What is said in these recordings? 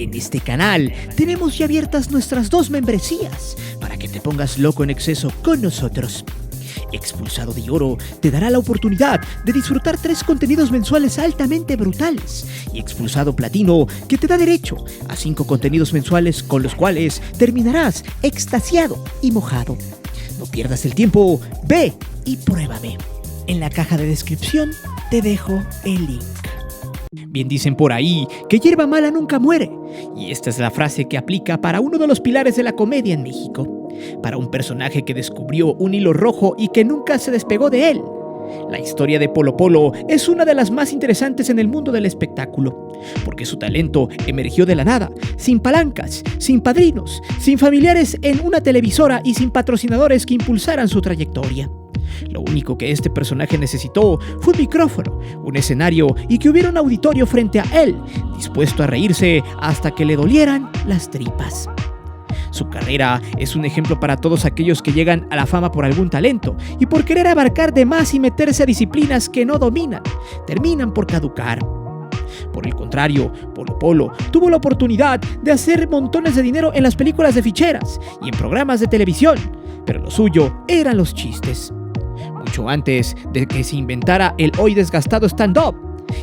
En este canal tenemos ya abiertas nuestras 2 membresías para que te pongas loco en exceso con nosotros. Expulsado de Oro te dará la oportunidad de disfrutar 3 contenidos mensuales altamente brutales, y Expulsado Platino, que te da derecho a 5 contenidos mensuales con los cuales terminarás extasiado y mojado. No pierdas el tiempo, ve y pruébame. En la caja de descripción te dejo el link. Bien dicen por ahí que hierba mala nunca muere, y esta es la frase que aplica para uno de los pilares de la comedia en México, para un personaje que descubrió un hilo rojo y que nunca se despegó de él. La historia de Polo Polo es una de las más interesantes en el mundo del espectáculo, porque su talento emergió de la nada, sin palancas, sin padrinos, sin familiares en una televisora y sin patrocinadores que impulsaran su trayectoria. Lo único que este personaje necesitó fue un micrófono, un escenario y que hubiera un auditorio frente a él, dispuesto a reírse hasta que le dolieran las tripas. Su carrera es un ejemplo para todos aquellos que llegan a la fama por algún talento y por querer abarcar de más y meterse a disciplinas que no dominan, terminan por caducar. Por el contrario, Polo Polo tuvo la oportunidad de hacer montones de dinero en las películas de ficheras y en programas de televisión, pero lo suyo eran los chistes. Mucho antes de que se inventara el hoy desgastado stand-up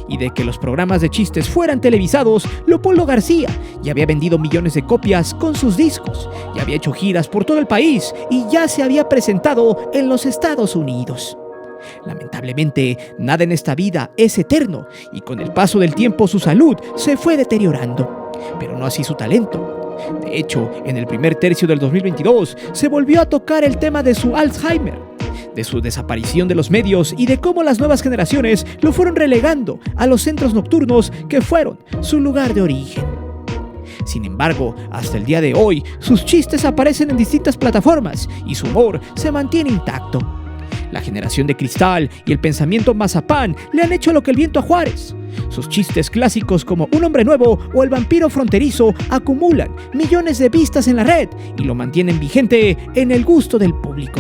y de que los programas de chistes fueran televisados, Leopoldo García ya había vendido millones de copias con sus discos, ya había hecho giras por todo el país y ya se había presentado en los Estados Unidos. Lamentablemente, nada en esta vida es eterno y con el paso del tiempo su salud se fue deteriorando, pero no así su talento. De hecho, en el primer tercio del 2022 se volvió a tocar el tema de su Alzheimer, de su desaparición de los medios y de cómo las nuevas generaciones lo fueron relegando a los centros nocturnos que fueron su lugar de origen. Sin embargo, hasta el día de hoy, sus chistes aparecen en distintas plataformas y su humor se mantiene intacto. La generación de cristal y el pensamiento mazapán le han hecho lo que el viento a Juárez. Sus chistes clásicos como Un hombre nuevo o El vampiro fronterizo acumulan millones de vistas en la red y lo mantienen vigente en el gusto del público.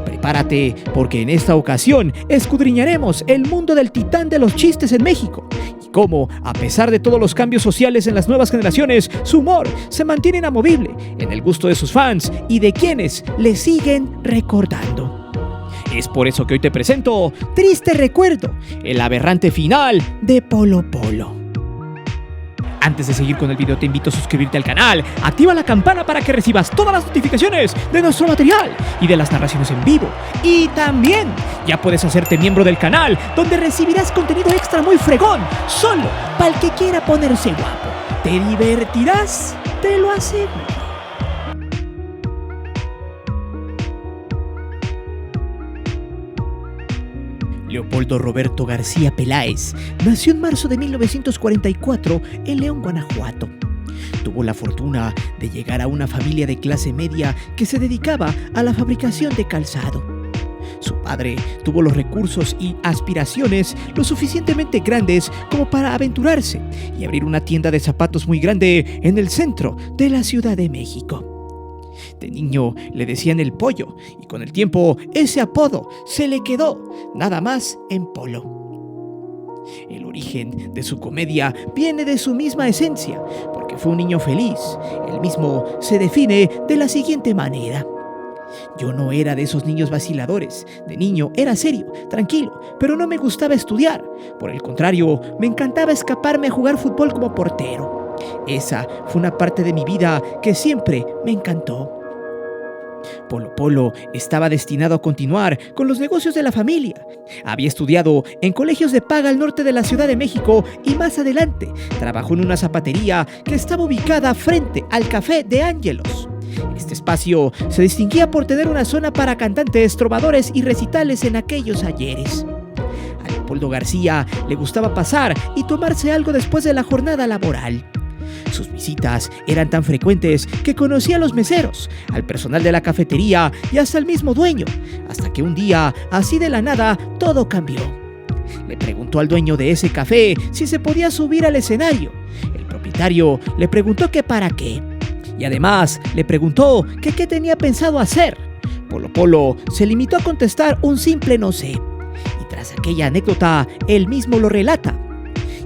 Prepárate, porque en esta ocasión escudriñaremos el mundo del titán de los chistes en México y cómo, a pesar de todos los cambios sociales en las nuevas generaciones, su humor se mantiene inamovible en el gusto de sus fans y de quienes le siguen recordando. Es por eso que hoy te presento Triste Recuerdo, el aberrante final de Polo Polo. Antes de seguir con el video, te invito a suscribirte al canal, activa la campana para que recibas todas las notificaciones de nuestro material y de las narraciones en vivo. Y también ya puedes hacerte miembro del canal, donde recibirás contenido extra muy fregón, solo para el que quiera ponerse guapo. Te divertirás, te lo aseguro. Leopoldo Roberto García Peláez nació en marzo de 1944 en León, Guanajuato. Tuvo la fortuna de llegar a una familia de clase media que se dedicaba a la fabricación de calzado. Su padre tuvo los recursos y aspiraciones lo suficientemente grandes como para aventurarse y abrir una tienda de zapatos muy grande en el centro de la Ciudad de México. De niño le decían el Pollo y con el tiempo ese apodo se le quedó nada más en Polo. El origen de su comedia viene de su misma esencia, porque fue un niño feliz. Él mismo se define de la siguiente manera: yo no era de esos niños vaciladores. De niño era serio, tranquilo, pero no me gustaba estudiar. Por el contrario, me encantaba escaparme a jugar fútbol como portero. Esa fue una parte de mi vida que siempre me encantó. Polo Polo estaba destinado a continuar con los negocios de la familia. Había estudiado en colegios de paga al norte de la Ciudad de México y más adelante trabajó en una zapatería que estaba ubicada frente al Café de Ángelos. Este espacio se distinguía por tener una zona para cantantes, trovadores y recitales en aquellos ayeres. A Leopoldo García le gustaba pasar y tomarse algo después de la jornada laboral. Sus visitas eran tan frecuentes que conocía a los meseros, al personal de la cafetería y hasta al mismo dueño, hasta que un día, así de la nada, todo cambió. Le preguntó al dueño de ese café si se podía subir al escenario. El propietario le preguntó que para qué, y además le preguntó que qué tenía pensado hacer. Polo Polo se limitó a contestar un simple no sé, y tras aquella anécdota, él mismo lo relata.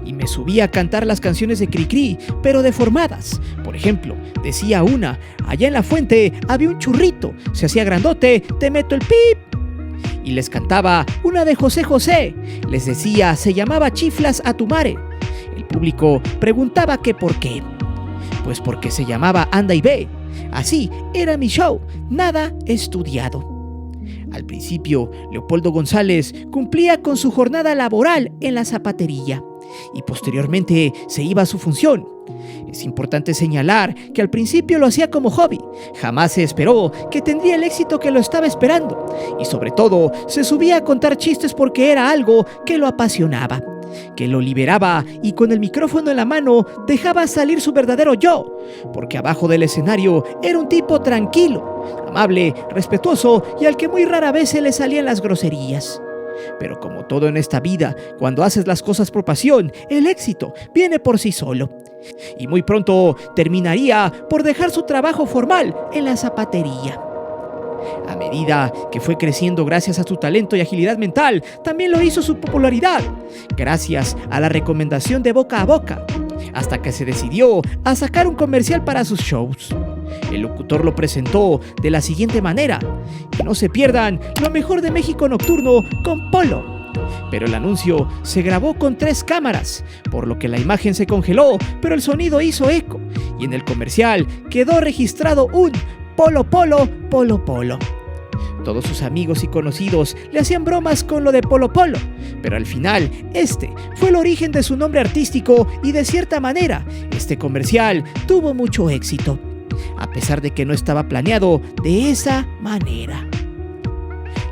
y me subía a cantar las canciones de Cricri, pero deformadas. Por ejemplo, decía una: allá en la fuente había un churrito, se hacía grandote, te meto el pip. Y les cantaba una de José José, les decía: se llamaba Chiflas a tu mare. El público preguntaba que por qué. Pues porque se llamaba Anda y Ve. Así era mi show, nada estudiado. Al principio, Leopoldo González cumplía con su jornada laboral en la zapatería y posteriormente se iba a su función. Es importante señalar que al principio lo hacía como hobby, jamás se esperó que tendría el éxito que lo estaba esperando y sobre todo se subía a contar chistes porque era algo que lo apasionaba, que lo liberaba y con el micrófono en la mano dejaba salir su verdadero yo, porque abajo del escenario era un tipo tranquilo, amable, respetuoso y al que muy rara vez se le salían las groserías. Pero como todo en esta vida, cuando haces las cosas por pasión, el éxito viene por sí solo. Y muy pronto terminaría por dejar su trabajo formal en la zapatería. A medida que fue creciendo gracias a su talento y agilidad mental, también lo hizo su popularidad, gracias a la recomendación de boca a boca, hasta que se decidió a sacar un comercial para sus shows. El locutor lo presentó de la siguiente manera: que no se pierdan lo mejor de México Nocturno con Polo. Pero el anuncio se grabó con 3 cámaras, por lo que la imagen se congeló, pero el sonido hizo eco, y en el comercial quedó registrado un Polo, Polo, Polo, Polo. Todos sus amigos y conocidos le hacían bromas con lo de Polo Polo, pero al final este fue el origen de su nombre artístico y de cierta manera este comercial tuvo mucho éxito, a pesar de que no estaba planeado de esa manera.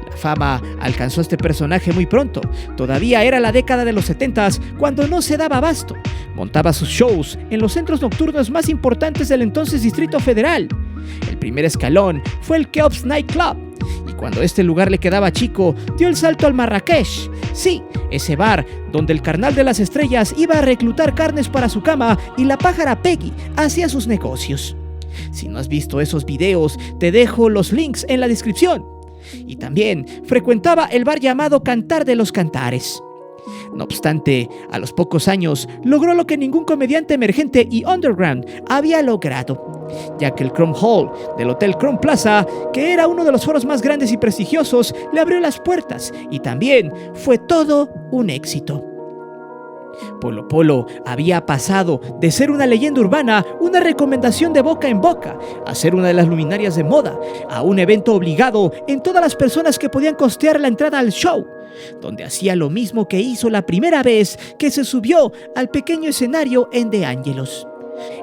La fama alcanzó a este personaje muy pronto, todavía era la década de los 70s cuando no se daba abasto. Montaba sus shows en los centros nocturnos más importantes del entonces Distrito Federal. El primer escalón fue el Keops Night Club, y cuando este lugar le quedaba chico, dio el salto al Marrakech. Sí, ese bar donde el carnal de las estrellas iba a reclutar carnes para su cama y la pájara Peggy hacía sus negocios. Si no has visto esos videos, te dejo los links en la descripción. Y también frecuentaba el bar llamado Cantar de los Cantares. No obstante, a los pocos años logró lo que ningún comediante emergente y underground había logrado, ya que el Chrome Hall del Hotel Chrome Plaza, que era uno de los foros más grandes y prestigiosos, le abrió las puertas y también fue todo un éxito. Polo Polo había pasado de ser una leyenda urbana, una recomendación de boca en boca, a ser una de las luminarias de moda, a un evento obligado en todas las personas que podían costear la entrada al show, donde hacía lo mismo que hizo la primera vez que se subió al pequeño escenario en De Angelos.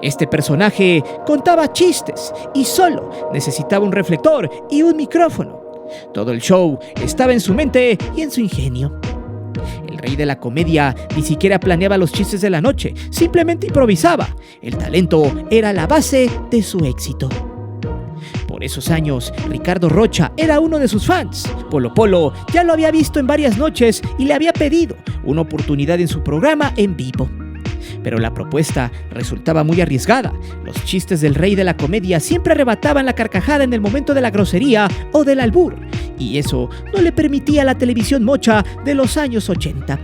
Este personaje contaba chistes y solo necesitaba un reflector y un micrófono. Todo el show estaba en su mente y en su ingenio. El rey de la comedia ni siquiera planeaba los chistes de la noche, simplemente improvisaba. El talento era la base de su éxito. Por esos años, Ricardo Rocha era uno de sus fans. Polo Polo ya lo había visto en varias noches y le había pedido una oportunidad en su programa en vivo. Pero la propuesta resultaba muy arriesgada. Los chistes del rey de la comedia siempre arrebataban la carcajada en el momento de la grosería o del albur, y eso no le permitía a la televisión mocha de los años 80.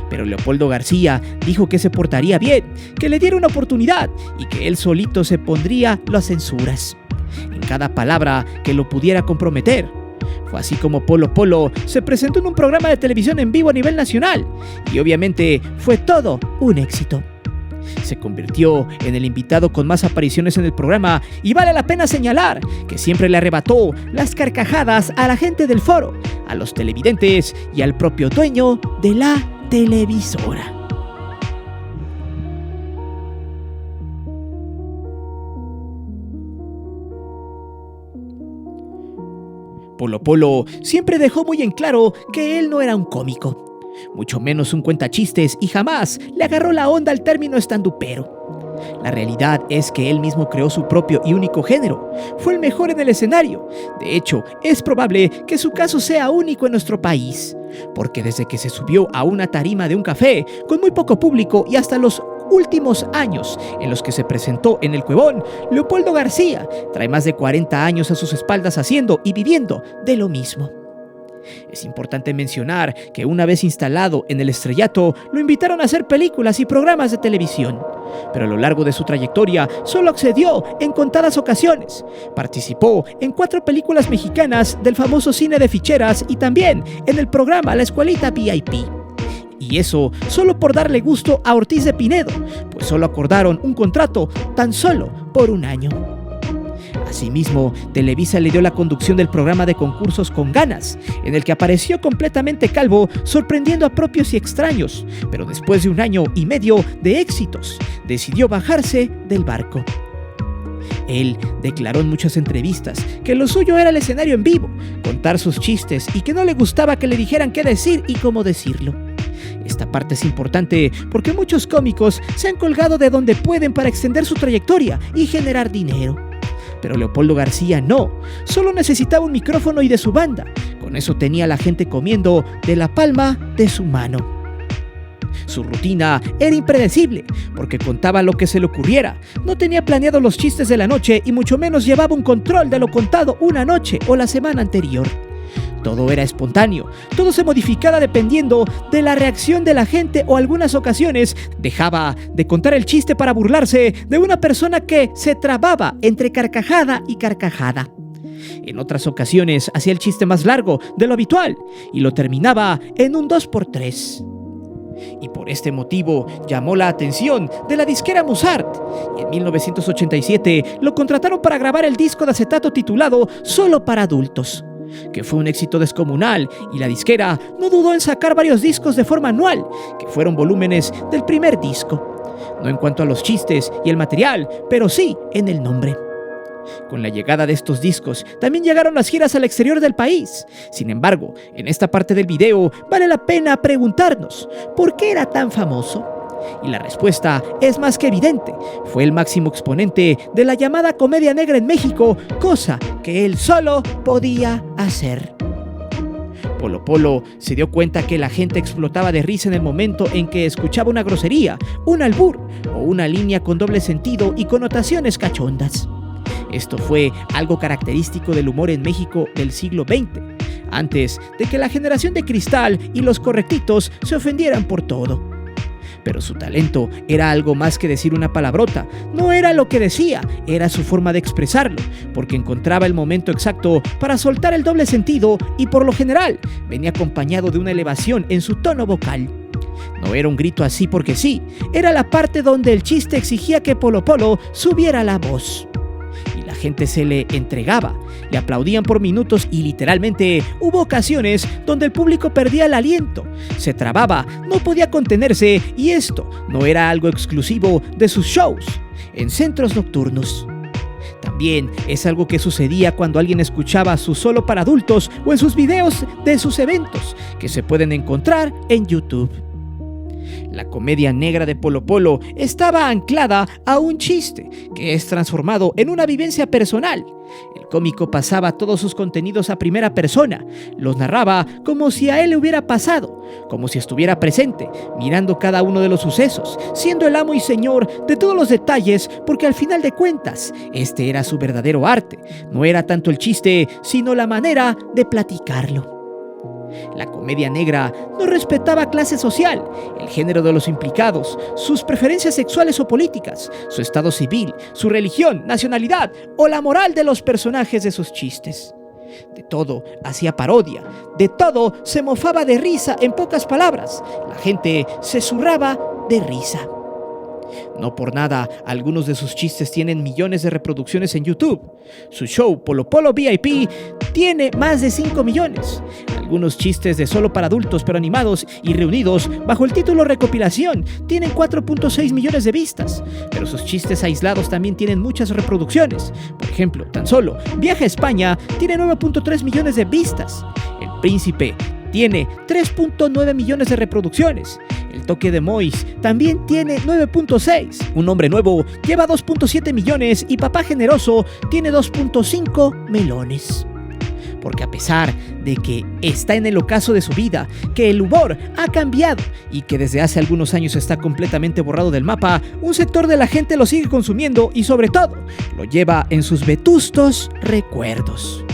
Pero Leopoldo García dijo que se portaría bien, que le diera una oportunidad y que él solito se pondría las censuras en cada palabra que lo pudiera comprometer. Fue así como Polo Polo se presentó en un programa de televisión en vivo a nivel nacional y obviamente fue todo un éxito. Se convirtió en el invitado con más apariciones en el programa y vale la pena señalar que siempre le arrebató las carcajadas a la gente del foro, a los televidentes y al propio dueño de la televisora. Polo Polo siempre dejó muy en claro que él no era un cómico, mucho menos un cuentachistes, y jamás le agarró la onda al término estandupero. La realidad es que él mismo creó su propio y único género. Fue el mejor en el escenario. De hecho, es probable que su caso sea único en nuestro país, porque desde que se subió a una tarima de un café con muy poco público y hasta los últimos años en los que se presentó en el Cuevón, Leopoldo García trae más de 40 años a sus espaldas haciendo y viviendo de lo mismo. Es importante mencionar que una vez instalado en el estrellato, lo invitaron a hacer películas y programas de televisión. Pero a lo largo de su trayectoria solo accedió en contadas ocasiones. Participó en 4 películas mexicanas del famoso cine de ficheras y también en el programa La Escuelita VIP. Y eso solo por darle gusto a Ortiz de Pinedo, pues solo acordaron un contrato tan solo por un año. Asimismo, Televisa le dio la conducción del programa de concursos Con Ganas, en el que apareció completamente calvo, sorprendiendo a propios y extraños, pero después de 1 año y medio de éxitos, decidió bajarse del barco. Él declaró en muchas entrevistas que lo suyo era el escenario en vivo, contar sus chistes y que no le gustaba que le dijeran qué decir y cómo decirlo. Esta parte es importante porque muchos cómicos se han colgado de donde pueden para extender su trayectoria y generar dinero. Pero Leopoldo García no, solo necesitaba un micrófono y de su banda. Con eso tenía a la gente comiendo de la palma de su mano. Su rutina era impredecible, porque contaba lo que se le ocurriera. No tenía planeado los chistes de la noche y mucho menos llevaba un control de lo contado una noche o la semana anterior. Todo era espontáneo, todo se modificaba dependiendo de la reacción de la gente o algunas ocasiones dejaba de contar el chiste para burlarse de una persona que se trababa entre carcajada y carcajada. En otras ocasiones hacía el chiste más largo de lo habitual y lo terminaba en un 2x3. Y por este motivo llamó la atención de la disquera Musart y en 1987 lo contrataron para grabar el disco de acetato titulado Solo para Adultos, que fue un éxito descomunal y la disquera no dudó en sacar varios discos de forma anual, que fueron volúmenes del primer disco. No en cuanto a los chistes y el material, pero sí en el nombre. Con la llegada de estos discos, también llegaron las giras al exterior del país. Sin embargo, en esta parte del video vale la pena preguntarnos, ¿por qué era tan famoso? Y la respuesta es más que evidente. Fue el máximo exponente de la llamada comedia negra en México, cosa que él solo podía hacer. Polo Polo se dio cuenta que la gente explotaba de risa en el momento en que escuchaba una grosería, un albur o una línea con doble sentido y connotaciones cachondas. Esto fue algo característico del humor en México del siglo XX, antes de que la generación de cristal y los correctitos se ofendieran por todo. Pero su talento era algo más que decir una palabrota. No era lo que decía, era su forma de expresarlo, porque encontraba el momento exacto para soltar el doble sentido y por lo general venía acompañado de una elevación en su tono vocal. No era un grito así porque sí, era la parte donde el chiste exigía que Polo Polo subiera la voz. Y la gente se le entregaba, le aplaudían por minutos y literalmente hubo ocasiones donde el público perdía el aliento, se trababa, no podía contenerse y esto no era algo exclusivo de sus shows en centros nocturnos. También es algo que sucedía cuando alguien escuchaba su Solo para Adultos o en sus videos de sus eventos que se pueden encontrar en YouTube. La comedia negra de Polo Polo estaba anclada a un chiste que es transformado en una vivencia personal. El cómico pasaba todos sus contenidos a primera persona, los narraba como si a él le hubiera pasado, como si estuviera presente, mirando cada uno de los sucesos, siendo el amo y señor de todos los detalles, porque al final de cuentas, este era su verdadero arte. No era tanto el chiste, sino la manera de platicarlo. La comedia negra no respetaba clase social, el género de los implicados, sus preferencias sexuales o políticas, su estado civil, su religión, nacionalidad o la moral de los personajes de sus chistes. De todo hacía parodia, de todo se mofaba de risa. En pocas palabras, la gente se zurraba de risa. No por nada, algunos de sus chistes tienen millones de reproducciones en YouTube. Su show Polo Polo VIP tiene más de 5 millones. Algunos chistes de Solo para Adultos pero animados y reunidos bajo el título Recopilación tienen 4.6 millones de vistas. Pero sus chistes aislados también tienen muchas reproducciones. Por ejemplo, tan solo Viaje a España tiene 9.3 millones de vistas. El Príncipe tiene 3.9 millones de reproducciones. El Toque de Mois también tiene 9.6. Un Hombre Nuevo lleva 2.7 millones y Papá Generoso tiene 2.5 melones. Porque a pesar de que está en el ocaso de su vida, que el humor ha cambiado y que desde hace algunos años está completamente borrado del mapa, un sector de la gente lo sigue consumiendo y sobre todo lo lleva en sus vetustos recuerdos.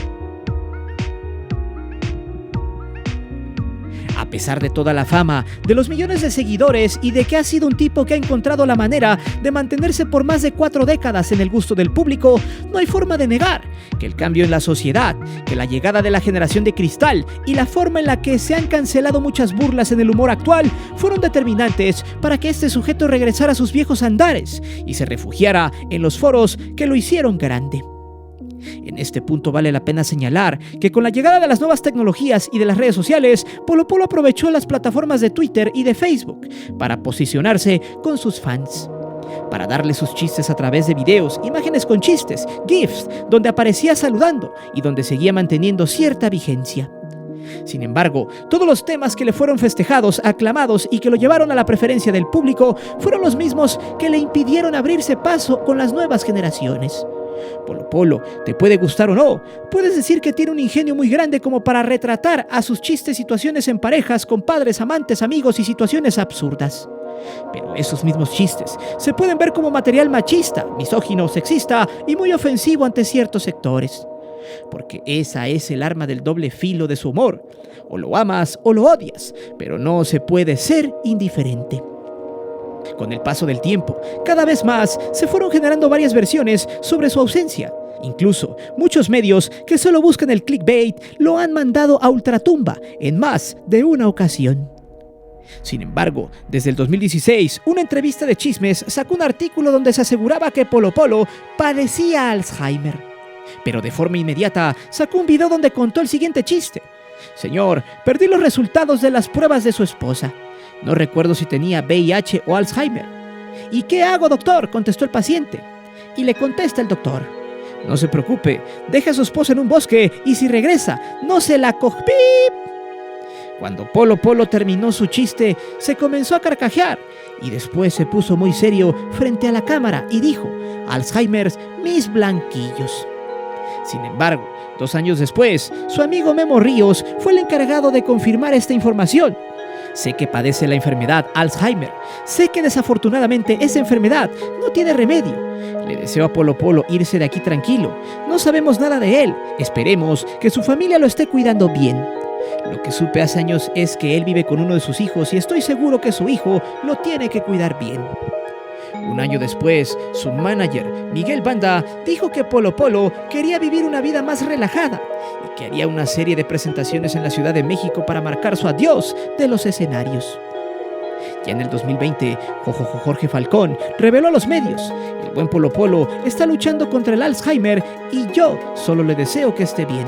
pesar de toda la fama, de los millones de seguidores y de que ha sido un tipo que ha encontrado la manera de mantenerse por más de 4 décadas en el gusto del público, no hay forma de negar que el cambio en la sociedad, que la llegada de la generación de cristal y la forma en la que se han cancelado muchas burlas en el humor actual fueron determinantes para que este sujeto regresara a sus viejos andares y se refugiara en los foros que lo hicieron grande. En este punto vale la pena señalar que con la llegada de las nuevas tecnologías y de las redes sociales, Polo Polo aprovechó las plataformas de Twitter y de Facebook para posicionarse con sus fans, para darle sus chistes a través de videos, imágenes con chistes, GIFs, donde aparecía saludando y donde seguía manteniendo cierta vigencia. Sin embargo, todos los temas que le fueron festejados, aclamados y que lo llevaron a la preferencia del público fueron los mismos que le impidieron abrirse paso con las nuevas generaciones. Polo Polo, te puede gustar o no, puedes decir que tiene un ingenio muy grande como para retratar a sus chistes situaciones en parejas, con padres, amantes, amigos y situaciones absurdas. Pero esos mismos chistes se pueden ver como material machista, misógino, sexista y muy ofensivo ante ciertos sectores. Porque esa es el arma del doble filo de su humor. O lo amas o lo odias, pero no se puede ser indiferente. Con el paso del tiempo, cada vez más se fueron generando varias versiones sobre su ausencia. Incluso muchos medios que solo buscan el clickbait lo han mandado a ultratumba en más de una ocasión. Sin embargo, desde el 2016, una entrevista de Chismes sacó un artículo donde se aseguraba que Polo Polo padecía Alzheimer. Pero de forma inmediata sacó un video donde contó el siguiente chiste. Señor, perdí los resultados de las pruebas de su esposa. No recuerdo si tenía VIH o Alzheimer. ¿Y qué hago, doctor?, contestó el paciente. Y le contesta el doctor: no se preocupe, deja a su esposa en un bosque y si regresa, no se la coge. Cuando Polo Polo terminó su chiste, se comenzó a carcajear y después se puso muy serio frente a la cámara y dijo: Alzheimer, mis blanquillos. Sin embargo, 2 años después, su amigo Memo Ríos fue el encargado de confirmar esta información. Sé que padece la enfermedad Alzheimer. Sé que desafortunadamente esa enfermedad no tiene remedio. Le deseo a Polo Polo irse de aquí tranquilo. No sabemos nada de él. Esperemos que su familia lo esté cuidando bien. Lo que supe hace años es que él vive con uno de sus hijos y estoy seguro que su hijo lo tiene que cuidar bien. 1 año después, su manager, Miguel Banda, dijo que Polo Polo quería vivir una vida más relajada y que haría una serie de presentaciones en la Ciudad de México para marcar su adiós de los escenarios. Ya en el 2020, Jorge Falcón reveló a los medios: el buen Polo Polo está luchando contra el Alzheimer y yo solo le deseo que esté bien.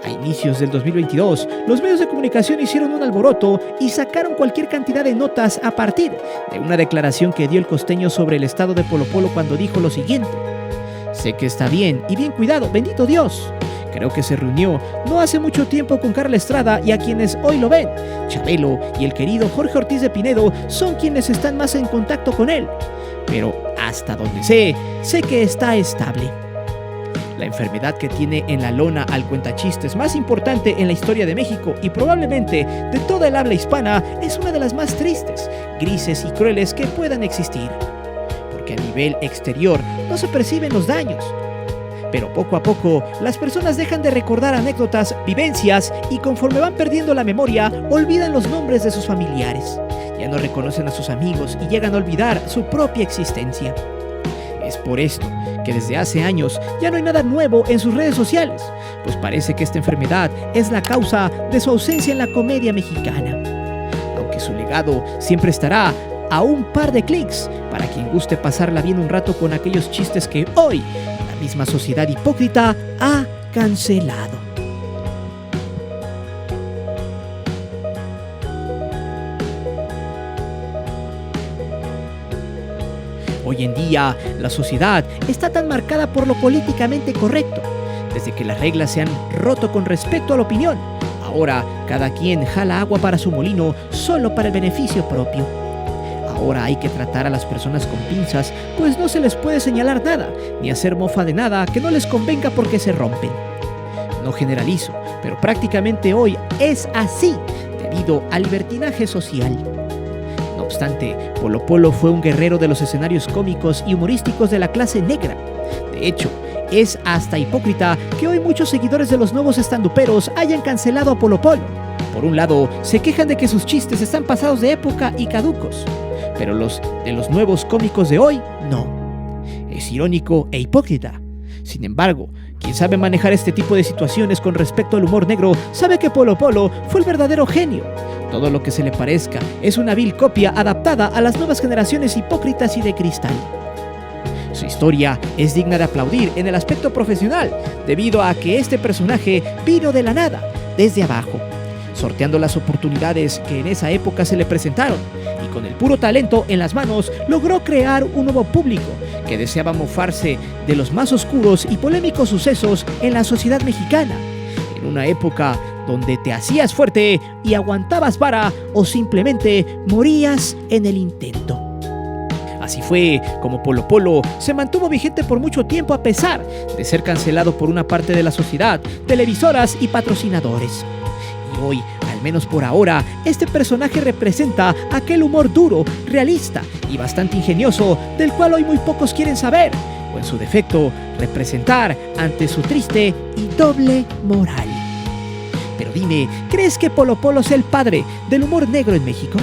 A inicios del 2022, los medios de comunicación hicieron un alboroto y sacaron cualquier cantidad de notas a partir de una declaración que dio el costeño sobre el estado de Polo Polo cuando dijo lo siguiente: sé que está bien y bien cuidado, bendito Dios. Creo que se reunió no hace mucho tiempo con Carla Estrada y a quienes hoy lo ven. Chabelo y el querido Jorge Ortiz de Pinedo son quienes están más en contacto con él. Pero hasta donde sé que está estable. La enfermedad que tiene en la lona al cuentachistes más importante en la historia de México y probablemente de toda el habla hispana es una de las más tristes, grises y crueles que puedan existir. Porque a nivel exterior no se perciben los daños. Pero poco a poco las personas dejan de recordar anécdotas, vivencias y conforme van perdiendo la memoria, olvidan los nombres de sus familiares. Ya no reconocen a sus amigos y llegan a olvidar su propia existencia. Es por esto que desde hace años ya no hay nada nuevo en sus redes sociales, pues parece que esta enfermedad es la causa de su ausencia en la comedia mexicana. Aunque su legado siempre estará a un par de clics para quien guste pasarla bien un rato con aquellos chistes que hoy la misma sociedad hipócrita ha cancelado. Hoy en día, la sociedad está tan marcada por lo políticamente correcto. Desde que las reglas se han roto con respecto a la opinión, ahora cada quien jala agua para su molino solo para el beneficio propio. Ahora hay que tratar a las personas con pinzas, pues no se les puede señalar nada, ni hacer mofa de nada que no les convenga porque se rompen. No generalizo, pero prácticamente hoy es así, debido al libertinaje social. No obstante, Polo Polo fue un guerrero de los escenarios cómicos y humorísticos de la clase negra. De hecho, es hasta hipócrita que hoy muchos seguidores de los nuevos estanduperos hayan cancelado a Polo Polo. Por un lado, se quejan de que sus chistes están pasados de época y caducos, pero los de los nuevos cómicos de hoy, no. Es irónico e hipócrita. Sin embargo, quien sabe manejar este tipo de situaciones con respecto al humor negro sabe que Polo Polo fue el verdadero genio. Todo lo que se le parezca es una vil copia adaptada a las nuevas generaciones hipócritas y de cristal. Su historia es digna de aplaudir en el aspecto profesional, debido a que este personaje vino de la nada, desde abajo, sorteando las oportunidades que en esa época se le presentaron, y con el puro talento en las manos logró crear un nuevo público que deseaba mofarse de los más oscuros y polémicos sucesos en la sociedad mexicana, en una época donde te hacías fuerte y aguantabas vara o simplemente morías en el intento. Así fue como Polo Polo se mantuvo vigente por mucho tiempo a pesar de ser cancelado por una parte de la sociedad, televisoras y patrocinadores. Y hoy, al menos por ahora, este personaje representa aquel humor duro, realista y bastante ingenioso del cual hoy muy pocos quieren saber, o en su defecto, representar ante su triste y doble moral. Pero dime, ¿crees que Polo Polo sea el padre del humor negro en México?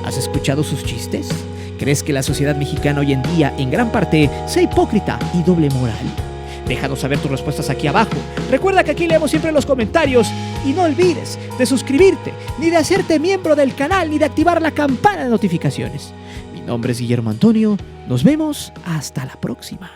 ¿Has escuchado sus chistes? ¿Crees que la sociedad mexicana hoy en día, en gran parte, sea hipócrita y doble moral? Déjanos saber tus respuestas aquí abajo. Recuerda que aquí leemos siempre los comentarios y no olvides de suscribirte, ni de hacerte miembro del canal, ni de activar la campana de notificaciones. Mi nombre es Guillermo Antonio. Nos vemos hasta la próxima.